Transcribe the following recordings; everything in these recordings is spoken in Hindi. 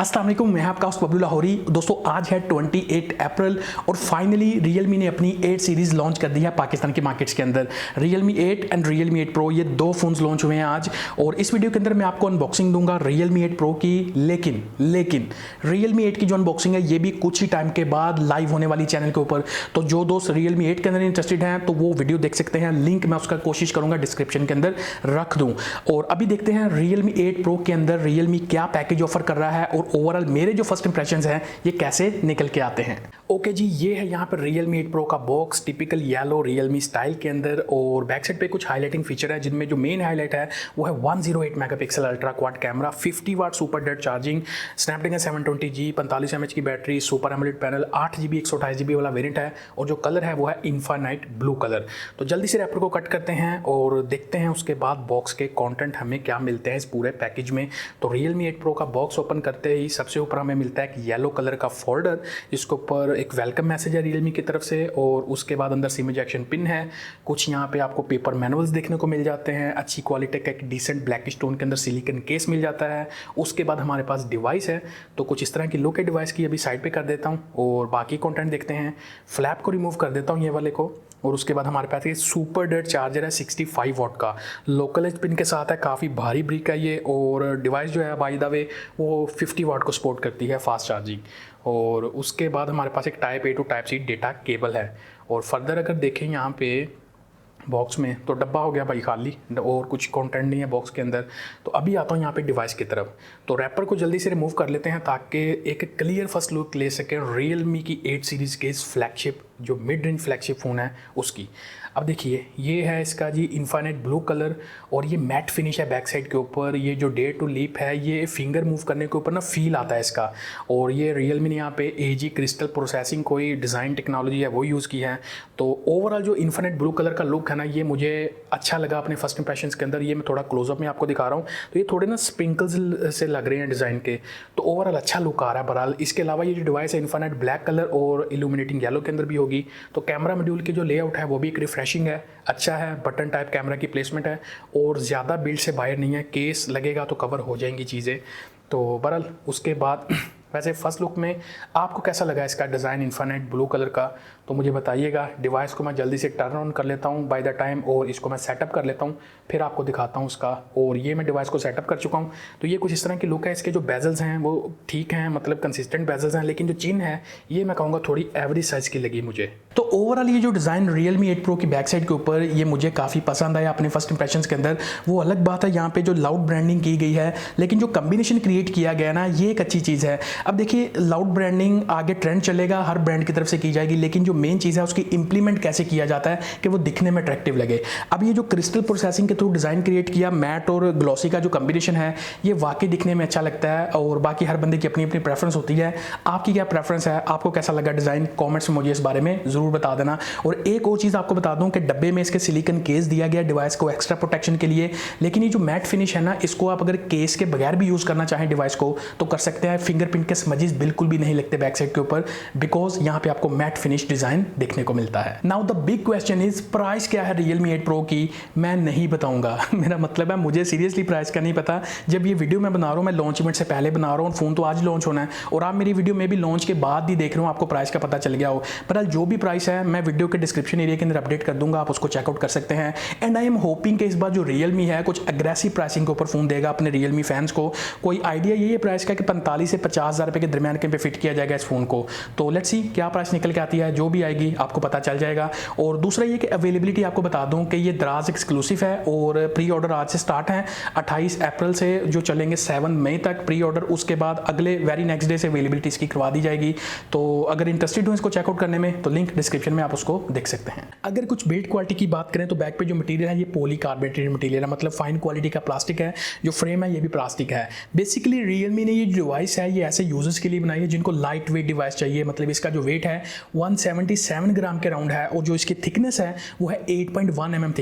अस्सलाम वालेकुम, मैं आपका होस्ट बबलू लाहौरी। दोस्तों आज है 28 अप्रैल और फाइनली Realme ने अपनी 8 सीरीज़ लॉन्च कर दी है पाकिस्तान के मार्केट्स के अंदर। Realme 8 एंड Realme 8 Pro ये दो फ़ोन्स लॉन्च हुए हैं आज और इस वीडियो के अंदर मैं आपको अनबॉक्सिंग दूंगा Realme 8 Pro की। लेकिन Realme 8 की जो अनबॉक्सिंग है ये भी कुछ ही टाइम के बाद लाइव होने वाली चैनल के ऊपर। तो जो दोस्त Realme 8 के अंदर इंटरेस्टेड हैं तो वो वीडियो देख सकते हैं, लिंक मैं उसका कोशिश करूँगा डिस्क्रिप्शन के अंदर रख दूँ। और अभी देखते हैं Realme 8 Pro के अंदर Realme क्या पैकेज ऑफर कर रहा है और ओवरऑल मेरे जो फर्स्ट इंप्रेशंस हैं ये कैसे निकल के आते हैं। ओके जी, ये है यहाँ पर Realme 8 Pro का box typical yellow Realme style के अंदर और बैक साइड पे कुछ हाईलाइटिंग फीचर है जिनमें जो मेन हाईलाइट है वो है 108 megapixel ultra quad camera, 50W SuperDart charging, Snapdragon 720G, 45 mAh की battery, super AMOLED panel, 8GB 128GB वाला वेरिएंट है और जो कलर है वो है इन्फाइनाइट ब्लू कलर। तो जल्दी से रैपर को कट करते हैं और देखते हैं उसके बाद बॉक्स के कंटेंट हमें क्या मिलते हैं इस पूरे पैकेज में। तो Realme 8 Pro का बॉक्स ओपन करते ही सबसे ऊपर हमें मिलता है एक येलो कलर का फोल्डर जिसके ऊपर एक वेलकम मैसेज है Realme की तरफ से और उसके बाद अंदर सिम इजेक्शन पिन है। कुछ यहाँ पे आपको पेपर मैनुअल्स देखने को मिल जाते हैं, अच्छी क्वालिटी का एक डिसेंट ब्लैक स्टोन के अंदर सिलिकॉन केस मिल जाता है। उसके बाद हमारे पास डिवाइस है, तो कुछ इस तरह की लुक है डिवाइस की। अभी साइड पे कर देता हूँ और बाकी कंटेंट देखते हैं। फ्लैप को रिमूव कर देता हूँ ये वाले को और उसके बाद हमारे पास ये SuperDart चार्जर है 65 वाट का, लोकल एज पिन के साथ है, काफ़ी भारी ब्रिक है ये। और डिवाइस जो है बाय द वे वो 50 वाट को सपोर्ट करती है फास्ट चार्जिंग। और उसके बाद हमारे पास एक type A to type C data cable है। और फर्दर अगर देखें यहाँ पे बॉक्स में तो डब्बा हो गया भाई खाली और कुछ कंटेंट नहीं है बॉक्स के अंदर। तो अभी आता हूँ यहाँ पे डिवाइस की तरफ। तो रैपर को जल्दी से रिमूव कर लेते हैं ताकि एक क्लियर फर्स्ट लुक ले सकें Realme की 8 सीरीज़ के इस फ्लैगशिप जो मिड रेंज फ्लैगशिप फ़ोन है उसकी। अब देखिए ये है इसका जी इन्फाइनाइट ब्लू कलर और ये मैट फिनिश है बैक साइड के ऊपर। ये जो डे टू लीप है ये फिंगर मूव करने के ऊपर ना फील आता है इसका। और ये Realme ने यहाँ पे AG क्रिस्टल प्रोसेसिंग कोई डिज़ाइन टेक्नोलॉजी है वो यूज़ की है। तो ओवरऑल जो इन्फाइनाइट ब्लू कलर का लुक है ना ये मुझे अच्छा लगा अपने फर्स्ट इंप्रेशंस के अंदर। ये मैं थोड़ा क्लोजअप में आपको दिखा रहा हूँ तो ये थोड़े ना स्प्रिंकल्स से लग रहे हैं डिज़ाइन के, तो ओवरऑल अच्छा लुक आ रहा है बहरहाल। इसके अलावा ये जो डिवाइस है इन्फाइनाइट ब्लैक कलर और इल्यूमिनेटिंग येलो के अंदर भी होगी। तो कैमरा मॉड्यूल की जो लेआउट है वो भी एक रिफ्रेशिंग है, अच्छा है। बटन टाइप कैमरा की प्लेसमेंट है और ज़्यादा बिल्ड से बाहर नहीं है, केस लगेगा तो कवर हो जाएंगी चीज़ें। तो बहरहाल उसके बाद वैसे फर्स्ट लुक में आपको कैसा लगा इसका डिज़ाइन इन्फाइनाइट ब्लू कलर का तो मुझे बताइएगा। डिवाइस को मैं जल्दी से टर्न ऑन कर लेता हूँ बाय द टाइम और इसको मैं सेटअप कर लेता हूँ, फिर आपको दिखाता हूँ उसका। और ये मैं डिवाइस को सेटअप कर चुका हूँ। तो ये कुछ इस तरह की लुक है। इसके जो बेजल्स हैं वो ठीक हैं, मतलब कंसिस्टेंट बेजल्स हैं, लेकिन जो चिन है ये मैं कहूँगा थोड़ी एवरेज साइज़ की लगी मुझे। तो ओवरऑल ये जो डिज़ाइन Realme 8 Pro की बैक साइड के ऊपर ये मुझे काफ़ी पसंद आया अपने फर्स्ट इंप्रेशंस के अंदर। वो अलग बात है यहाँ पे जो लाउड ब्रांडिंग की गई है, लेकिन जो कम्बिनेशन क्रिएट किया गया ना ये एक अच्छी चीज़ है। अब देखिए लाउड ब्रांडिंग आगे ट्रेंड चलेगा, हर ब्रांड की तरफ से की जाएगी, लेकिन जो मेन चीज़ है उसकी इंप्लीमेंट कैसे किया जाता है कि वो दिखने में अट्रैक्टिव लगे। अब ये जो क्रिस्टल प्रोसेसिंग के थ्रू डिज़ाइन क्रिएट किया, मैट और ग्लॉसी का जो कम्बिनेशन है ये वाकई दिखने में अच्छा लगता है। और बाकी हर बंदे की अपनी अपनी प्रेफरेंस होती है। आपकी क्या प्रेफरेंस है, आपको कैसा लगा डिज़ाइन, कॉमेंट्स में मुझे इस बारे में ज़रूर बता देना। और एक और चीज़ आपको बता दूं कि डब्बे में इसके सिलिकॉन केस दिया गया डिवाइस को एक्स्ट्रा प्रोटेक्शन के लिए, लेकिन ये जो मैट फिनिश है ना इसको आप अगर केस के बगैर भी यूज़ करना चाहें डिवाइस को तो कर सकते हैं। फिंगरप्रिंट के स्मजेस बिल्कुल भी नहीं लगते बैक साइड के ऊपर बिकॉज यहाँ पे आपको मैट फिनिश डिज़ाइन देखने को मिलता है। Now the big question is price क्या है Realme 8 Pro की। मैं नहीं बताऊंगा, मेरा मतलब है मुझे सीरियसली प्राइस का नहीं पता। जब ये वीडियो मैं बना रहा हूँ, मैं लॉन्च इवेंट से पहले बना रहा हूँ, फ़ोन तो आज लॉन्च होना है और आप मेरी वीडियो में भी लॉन्च के बाद ही देख रहे हो, आपको प्राइस का पता चल गया हो। पर जो भी प्राइस है मैं वीडियो के डिस्क्रिप्शन एरिया के अंदर अपडेट कर दूंगा, आप उसको चेकआउट कर सकते हैं। एंड आई एम होपिंग कि इस बार जो Realme है कुछ अग्रेसिव प्राइसिंग के ऊपर फ़ोन देगा अपने Realme फैंस को। कोई आइडिया ये प्राइस का कि 45 से 50,000 रुपये के दरमियान के पे फिट किया जाएगा इस फोन को। तो लेट्स सी क्या प्राइस निकल के आती है, जो भी आएगी आपको पता चल जाएगा। और दूसरा ये कि अवेलेबिलिटी आपको बता दूं कि ये दराज एक्सक्लूसिव है और प्री ऑर्डर आज से स्टार्ट है 28 अप्रैल से जो चलेंगे 7 मई तक प्री ऑर्डर। उसके बाद अगले वेरी नेक्स्ट डे से अवेलेबिलिटी इसकी करवा दी जाएगी। तो अगर इंटरेस्टेड हो इसको चेकआउट करने में तो लिंक डिस्क्रिप्शन में आप उसको देख सकते हैं। अगर कुछ बिल्ड क्वालिटी की बात करें तो बैक पे जो मटेरियल है ये पॉलीकार्बोनेटेड मटेरियल है, मतलब फाइन क्वालिटी का प्लास्टिक है। जो फ्रेम है ये भी प्लास्टिक है। बेसिकली Realme ने ये डिवाइस है ये ऐसे यूजर्स के लिए बनाई है जिनको लाइट वेट डिवाइस चाहिए। मतलब इसका जो वेट है 177 ग्राम के राउंड है और जो इसकी थिकनेस है वो है 8.1 mm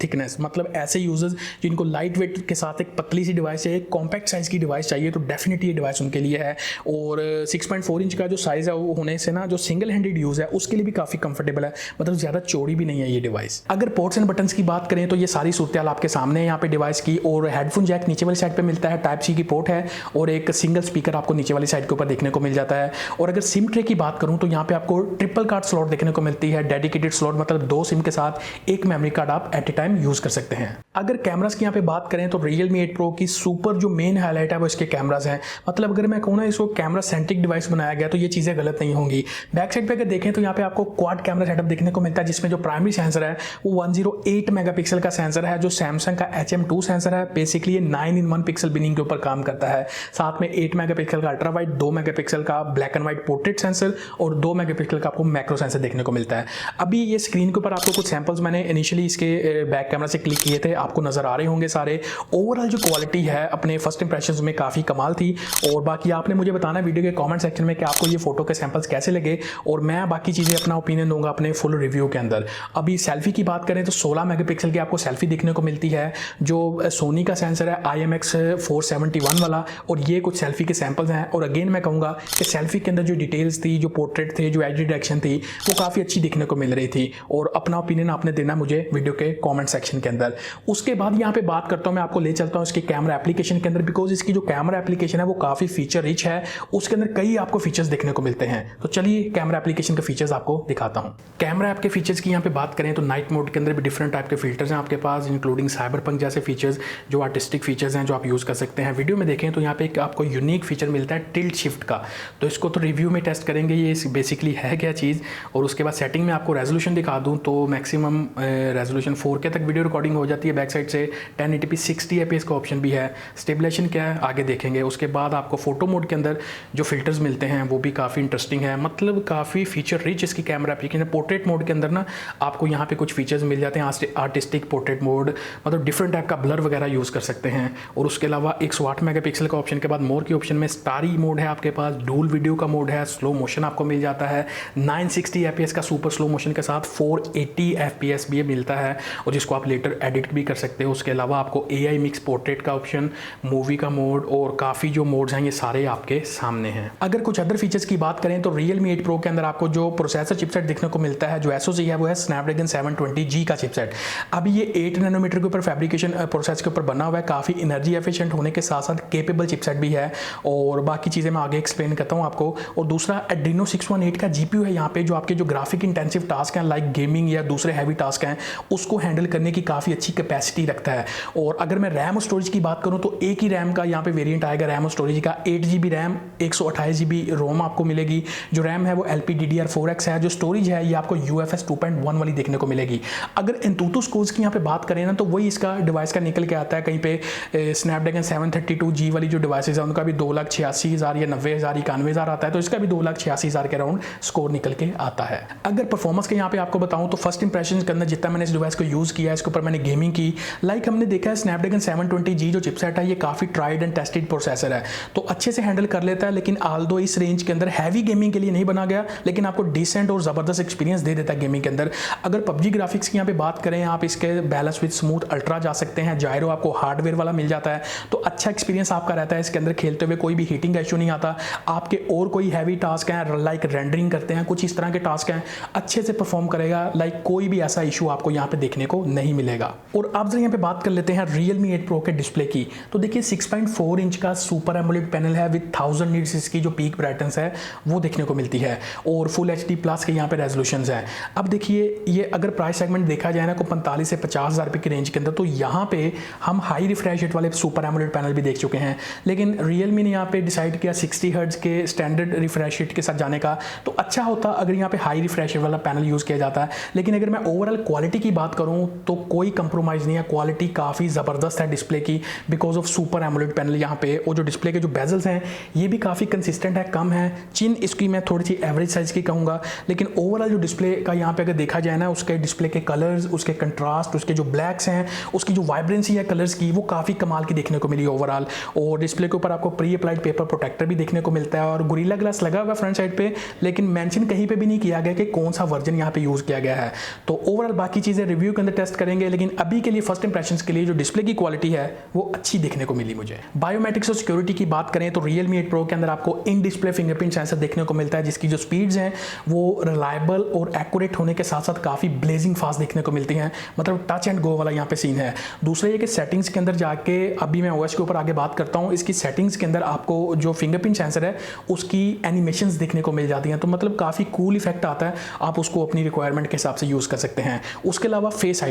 थिकनेस। मतलब ऐसे यूजर्स जिनको लाइट वेट के साथ एक पतली सी डिवाइस है, एक कॉम्पैक्ट साइज की डिवाइस चाहिए तो डेफिनेटली ये डिवाइस उनके लिए है। और 6.4 इंच का जो साइज़ है वो होने से ना जो सिंगल हैंडेड यूज़ है उसके लिए भी काफ़ी कंफर्टेबल है, मतलब ज़्यादा चौड़ी भी नहीं है ये डिवाइस। अगर पोर्ट्स एंड बटन्स की बात करें तो ये सारी सूरत आपके सामने है यहाँ पे डिवाइस की। और हेडफोन जैक नीचे वाली साइड पे मिलता है, टाइप C की पोर्ट है और एक सिंगल स्पीकर आपको नीचे वाली वाली साइड के ऊपर देखने को मिल जाता है। और अगर सिम ट्रे की बात करूं तो यहाँ पे आपको ट्रिपल कार्ड स्लॉट देखने को मिलती है, डेडिकेटेड स्लॉट, मतलब 2 सिम के साथ एक मेमोरी कार्ड आप एट ए टाइम यूज कर सकते हैं। अगर कैमरास की यहाँ पे बात करें तो Realme 8 Pro की सुपर जो मेन हाईलाइट है वो इसके कैमरास हैं। मतलब अगर मैं कहूँ ना इसको कैमरा सेंट्रिक डिवाइस बनाया गया तो ये चीज़ें गलत नहीं होंगी। बैक साइड पे अगर देखें तो यहाँ पे आपको क्वाड कैमरा सेटअप देखने को मिलता है, जिसमें जो प्राइमरी सेंसर है वो 108 मेगापिक्सल का सेंसर है, जो सैमसंग का HM2 सेंसर है। बेसिकली ये 9-in-1 पिक्सल बिनिंग के ऊपर काम करता है। साथ में 8 मेगापिक्सल का अल्ट्रा वाइड, 2 मेगापिक्सल का black and white portrait sensor और 2 मेगापिक्सल का आपको मैक्रो सेंसर देखने को मिलता है। अभी ये स्क्रीन के ऊपर आपको कुछ सैंपल्स मैंने इनिशियली इसके बैक कैमरा से क्लिक किए थे, आपको नजर आ रहे होंगे सारे। ओवरऑल जो क्वालिटी है अपने फर्स्ट इंप्रेशंस में काफ़ी कमाल थी। और बाकी आपने मुझे बताना वीडियो के कमेंट सेक्शन में कि आपको ये फोटो के सैंपल्स कैसे लगे, और मैं बाकी चीज़ें अपना ओपिनियन दूंगा अपने फुल रिव्यू के अंदर। अभी सेल्फी की बात करें तो 16 मेगापिक्सल की आपको सेल्फी देखने को मिलती है, जो सोनी का सेंसर है IMX471 वाला, और ये कुछ सेल्फी के सैंपल्स हैं। और अगेन मैं कहूँगा कि सेल्फी के अंदर जो डिटेल्स थी, जो पोर्ट्रेट थे, जो एज डायरेक्शन थी, वो काफ़ी अच्छी देखने को मिल रही थी। और अपना ओपिनियन आपने देना मुझे वीडियो के कमेंट सेक्शन के अंदर। उसके बाद यहाँ पे बात करता हूँ, मैं आपको ले चलता हूँ इसके कैमरा एप्लीकेशन के अंदर, बिकॉज इसकी जो कैमरा एप्लीकेशन है वो काफ़ी फीचर रिच है। उसके अंदर कई आपको फीचर्स देखने को मिलते हैं। तो चलिए कैमरा एप्लीकेशन के फीचर्स आपको दिखाता हूँ। कैमरा ऐप के फीचर्स की यहाँ पे बात करें तो नाइट मोड के अंदर भी डिफरेंट टाइप के फिल्टर्स हैं आपके पास, इंक्लूडिंग साइबरपंक जैसे फीचर्स, जो आर्टिस्टिक फीचर्स हैं जो आप यूज़ कर सकते हैं। वीडियो में देखें तो यहाँ पे एक आपको यूनिक फीचर मिलता है टिल्ट शिफ्ट का, तो इसको तो रिव्यू में टेस्ट करेंगे ये बेसिकली है क्या चीज़। और उसके बाद सेटिंग में आपको रेजोल्यूशन दिखा दूँ तो मैक्सिमम रेजोल्यूशन 4K तक वीडियो रिकॉर्डिंग हो जाती है। बैक साइड से 1080p 60 fps का ऑप्शन भी है। स्टेबलाइजेशन क्या है आगे देखेंगे। उसके बाद आपको फोटो मोड के अंदर जो फिल्टर्स मिलते हैं वो भी काफ़ी इंटरेस्टिंग है, मतलब काफ़ी फीचर रिच इसकी कैमरा एप्लीकेशन। पोर्ट्रेट मोड के अंदर ना आपको यहाँ पे कुछ फीचर्स मिल जाते हैं, आर्टिस्टिक पोर्ट्रेट मोड, मतलब डिफरेंट टाइप का ब्लर वगैरह यूज़ कर सकते हैं। और उसके अलावा 108 मेगापिक्सल का ऑप्शन के बाद मोर के ऑप्शन में स्टारी मोड है आपके पास, डूल वीडियो का मोड है, स्लो मोशन आपको मिल जाता है, 960 fps का सुपर स्लो मोशन के साथ 480 fps भी मिलता है, और जिसको आप लेटर एडिट भी कर सकते हो। उसके अलावा आपको AI मिक्स पोर्ट्रेट का ऑप्शन, मूवी का मोड, और काफ़ी जो मोड्स हैं ये सारे आपके सामने हैं। अगर कुछ अदर फीचर्स की बात करें तो Realme 8 Pro के अंदर आपको जो प्रोसेसर चिपसेट देखने को मिलता है, जो SoC है वो है Snapdragon 720G का चिपसेट। अभी ये 8 नैनोमीटर के ऊपर फैब्रिकेशन प्रोसेस के ऊपर बना हुआ है, काफ़ी एनर्जी एफिशिएंट होने के साथ साथ केपेबल चिपसेट भी है। और बाकी चीज़ें मैं आगे एक्सप्लेन करता हूँ आपको। और दूसरा Adreno 618 का GPU है यहाँ पे, जो आपके जो ग्राफिक इंटेंसिव टास्क हैं लाइक गेमिंग या दूसरे हैवी टास्क हैं उसको हैंडल करने की काफ़ी अच्छी कैपेसिटी रखता है। और अगर मैं रैम स्टोरेज की बात करूँ तो एक ही रैम का यहाँ पे वेरिएंट आएगा रैम स्टोरेज का, 8GB रैम 128GB रोम आपको मिलेगी। जो रैम है वो LPDDR4X है, जो स्टोरेज है ये आपको UFS 2.1 वाली देखने को मिलेगी। अगर एंतुतु स्कोर्स की यहाँ पे बात करें ना तो वही इसका डिवाइस का निकल के आता है कहीं पे स्नैपड्रैगन 732G वाली जो डिवाइसेज है उनका भी 2,86,000 या 90,000 91,000 आता है, तो इसका भी 2,86,000 के अराउंड स्कोर निकल के आता है। अगर परफॉर्मेंस के यहाँ पे आपको बताऊँ तो फर्स्ट इंप्रेशन के अंदर जितना मैंने इस डिवाइस को यूज़ किया है, इसके ऊपर मैंने गेमिंग की, लाइक हमने देखा है स्नैपड्रैगन 720G जो चिपसेट है ये काफ़ी ट्राइड एंड टेस्टेड प्रोसेसर है, तो अच्छे से हैंडल कर लेता है। लेकिन आल्दो इस रेंज के अंदर हैवी गेमिंग के लिए नहीं बना गया, लेकिन आपको डिसेंट और ज़बरदस्त एक्सपीरियंस दे देता है गेमिंग के अंदर। अगर PUBG ग्राफिक्स की यहाँ पे बात करें, आप इसके बैलेंस विद स्मूथ अल्ट्रा जा सकते हैं, जायरो आपको हार्डवेयर वाला मिल जाता है, तो अच्छा एक्सपीरियंस आपका रहता है इसके अंदर खेलते हुए, कोई भी हीटिंग का इशू नहीं आता। आपके और कोई हैवी टास्क हैं लाइक रेंडरिंग करते हैं, कुछ इस तरह के टास्क हैं, अच्छे से परफॉर्म करेगा, लाइक कोई भी ऐसा इशू आपको यहाँ पे देखने को नहीं मिलेगा। और आप जरा यहाँ पे बात कर लेते हैं Realme 8 Pro के डिस्प्ले की, तो देखिए 6.4 इंच का सुपर एमोलेड पैनल है विद 1000 नीट्स, इसकी जो पीक ब्राइटनेस है वो देखने को मिलती है, और फुल HD प्लस के यहाँ पे रेजोल्यूशंस हैं। अब देखिए ये अगर प्राइस सेगमेंट देखा जाए ना को 45 से 50,000 रुपये की रेंज के अंदर, तो यहाँ पे हम हाई रिफ्रेश रेट वाले सुपर एमोलेड पैनल भी देख चुके हैं, लेकिन Realme ने यहाँ पे डिसाइड किया 60 हर्ट्ज के स्टैंडर्ड रिफ्रेश रेट के साथ जाने का, तो अच्छा होता अगर यहाँ पे हाई रिफ्रेश रेट वाला पैनल यूज़ किया जाता है। लेकिन अगर मैं ओवरऑल क्वालिटी की बात करूँ तो कोई कंप्रोमाइज़ नहीं है, क्वालिटी काफ़ी ज़बरदस्त है डिस्प्ले की because of super AMOLED panel यहाँ पे। और जो डिस्प्ले के जो बेजल्स हैं ये भी काफ़ी कंसिस्टेंट है, कम है, चिन इसकी मैं थोड़ी सी एवरेज साइज़ की कहूँगा, लेकिन ओवरऑल जो डिस्प्ले का यहाँ पे अगर देखा जाए ना, उसके डिस्प्ले के कलर्स, उसके कंट्रास्ट, उसके जो ब्लैक्स हैं, उसकी जो वाइब्रेंसी है कलर्स की, वो काफ़ी कमाल की देखने को मिली ओवरऑल। और डिस्प्ले के ऊपर आपको प्री अप्लाइड पेपर प्रोटेक्टर भी देखने को मिलता है, और गोरिल्ला ग्लास लगा हुआ फ्रंट साइड पे, लेकिन मेंशन कहीं पे भी नहीं किया गया कि कौन सा वर्जन यहाँ पे यूज़ किया गया है। तो ओवरऑल बाकी चीज़ें रिव्यू के अंदर टेस्ट करेंगे, लेकिन अभी के लिए फर्स्ट इंप्रेशंस के लिए जो डिस्प्ले की क्वालिटी है वो अच्छी देखने को मिली मुझे। बायोमेट्रिक्स और सिक्योरिटी की बात करें तो Realme 8 Pro के अंदर आपको इन डिस्प्ले फिंगरप्रिंट सेंसर देखने को मिलता है, जिसकी जो स्पीड्स हैं वो रिलायबल और एक्यूरेट होने के साथ साथ काफ़ी ब्लेजिंग फास्ट देखने को मिलती हैं, मतलब टच एंड गो वाला यहाँ पे सीन है। दूसरा ये कि सेटिंग्स के अंदर जाके, अभी मैं OS के ऊपर आगे बात करता हूँ, इसकी सेटिंग्स के अंदर आपको जो फिंगरप्रिंट सेंसर है उसकी एनिमेशंस देखने को मिल जाती हैं, तो मतलब काफ़ी कूल इफेक्ट आता है, आप उसको अपनी रिक्वायरमेंट के हिसाब से यूज़ कर सकते हैं। उसके अलावा फेस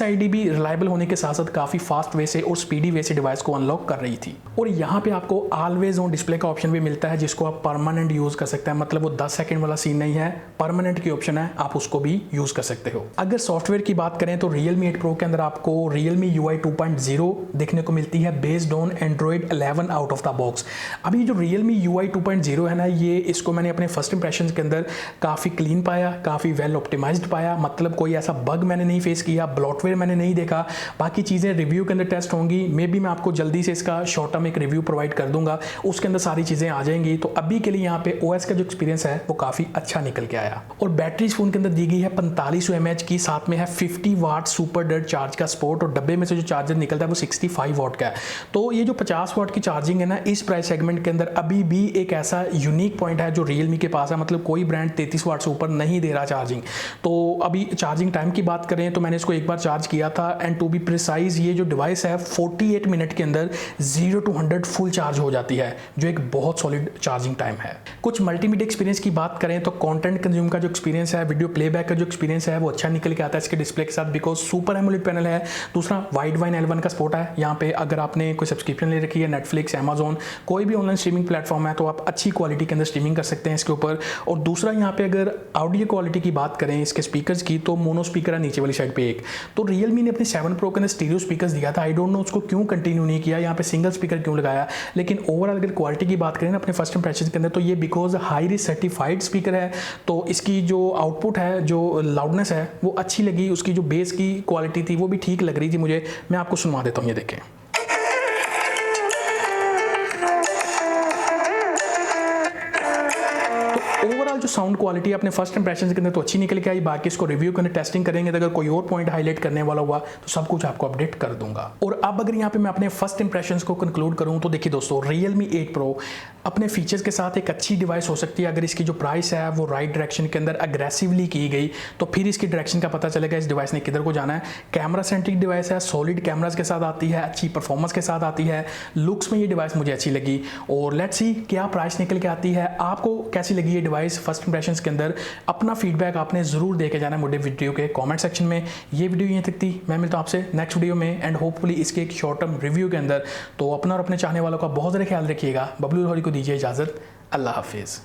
आईडी भी रिलायबल होने के साथ साथ काफ़ी फास्ट वे से और स्पीडी वे से डिवाइस को अनलॉक कर रही थी। और यहाँ पे आपको ऑलवेज ऑन डिस्प्ले का ऑप्शन भी मिलता है जिसको आप परमानेंट यूज़ कर सकते हैं, मतलब वो 10 सेकंड वाला सीन नहीं है, परमानेंट की ऑप्शन है, आप उसको भी यूज़ कर सकते हो। अगर सॉफ्टवेयर की बात करें तो Realme 8 Pro के अंदर आपको Realme UI 2.0 देखने को मिलती है based on Android 11 out of the box. अभी जो Realme UI 2.0 है ना, ये इसको मैंने अपने फर्स्ट इंप्रेशन के अंदर काफ़ी क्लीन पाया, काफ़ी वेल ऑप्टिमाइज्ड पाया, मतलब कोई ऐसा बग मैंने नहीं फेस किया, ब्लॉटवेयर मैंने नहीं देखा। बाकी चीज़ें रिव्यू के अंदर टेस्ट होंगी, मे बी मैं आपको जल्दी से इसका शॉर्ट टर्म एक रिव्यू प्रोवाइड कर दूंगा, उसके अंदर सारी चीज़ें आ जाएंगी। तो अभी के लिए यहाँ पे OS का जो एक्सपीरियंस है वो काफ़ी अच्छा निकल के आया। और बैटरी इस फोन के अंदर दी गई है 4500 mAh की, साथ में है 50W SuperDart चार्ज का सपोर्ट, और डब्बे में से जो चार्जर निकलता है वो 65W का है। तो ये जो 50W की चार्जिंग है ना, इस प्राइस सेगमेंट के अंदर अभी भी एक ऐसा यूनिक पॉइंट है जो Realme के पास है, मतलब कोई ब्रांड 33W से ऊपर नहीं दे रहा चार्जिंग। तो अभी चार्जिंग टाइम की बात करें तो मैंने इसको एक बार चार्ज किया था, एंड टू बी प्रिसाइज ये जो डिवाइस है 48 मिनट के अंदर 0 to 100 फुल चार्ज हो जाती है, जो एक बहुत सॉलिड चार्जिंग टाइम है। कुछ मल्टीमीडिया एक्सपीरियंस की बात करें तो कंटेंट कंज्यूम का जो एक्सपीरियंस है, वीडियो प्लेबैक का जो एक्सपीरियंस है वो अच्छा निकल के आता है इसके डिस्प्ले के साथ, बिकॉज सुपर एमोलेड पैनल है। दूसरा वाइड वाइन L1 का सपोर्ट है यहाँ पे, अगर आपने कोई सब्सक्रिप्शन ले रखी है नेटफ्लिक्स, अमेजोन, कोई भी ऑनलाइन स्ट्रीमिंग प्लेटफॉर्म है तो आप अच्छी क्वालिटी के अंदर स्ट्रीमिंग कर सकते हैं इसके ऊपर। और दूसरा यहाँ पे अगर ऑडियो क्वालिटी की बात करें इसके स्पीकर्स की, तो मोनो स्पीकर है नीचे वाली साइड पे एक। तो Realme ने अपने 7 Pro के अंदर स्टीरियो स्पीकर्स दिया था, आई डोंट नो उसको क्यों कंटिन्यू नहीं किया, यहाँ पे सिंगल स्पीकर क्यों लगाया। लेकिन ओवरऑल अगर क्वालिटी की बात करें ना अपने फर्स्ट इंप्रेशन के अंदर, तो ये because high rich certified speaker है, तो इसकी जो आउटपुट है, जो लाउडनेस है वो अच्छी लगी, उसकी जो बेस की क्वालिटी थी वो भी ठीक लग रही थी मुझे। मैं आपको सुनवा देता हूँ, ये देखें। ओवरऑल जो साउंड क्वालिटी अपने फर्स्ट इंप्रेशन के अंदर तो अच्छी निकल के आई, बाकी इसको रिव्यू करने टेस्टिंग करेंगे तो अगर कोई और पॉइंट हाईलाइट करने वाला हुआ तो सब कुछ आपको अपडेट कर दूंगा। और अब अगर यहाँ पे मैं अपने फर्स्ट इंप्रेशंस को कंक्लूड करूँ तो देखिए दोस्तों, Realme 8 Pro अपने फीचर्स के साथ एक अच्छी डिवाइस हो सकती है अगर इसकी जो प्राइस है वो राइट डायरेक्शन के अंदर अग्रेसिवली की गई, तो फिर इसकी डायरेक्शन का पता चलेगा इस डिवाइस ने किधर को जाना है। कैमरा सेंट्रिक डिवाइस है, सॉलिड कैमराज के साथ आती है, अच्छी परफॉर्मेंस के साथ आती है, लुक्स में ये डिवाइस मुझे अच्छी लगी। और लेट्स सी क्या प्राइस निकल के आती है, आपको कैसी लगी ये डिवाइस फर्स्ट इंप्रेशंस के अंदर। अपना फीडबैक आपने जरूर देके जाना मुझे वीडियो के कमेंट सेक्शन में। ये वीडियो यहीं तक थी, मैं मिलता हूं आपसे नेक्स्ट वीडियो में, एंड होपफुली इसके एक शॉर्ट टर्म रिव्यू के अंदर। तो अपना और अपने चाहने वालों का बहुत ज़्यादा ख्याल रखिएगा। बबलू लहरी को दीजिए इजाज़त, अल्लाह हाफिज़।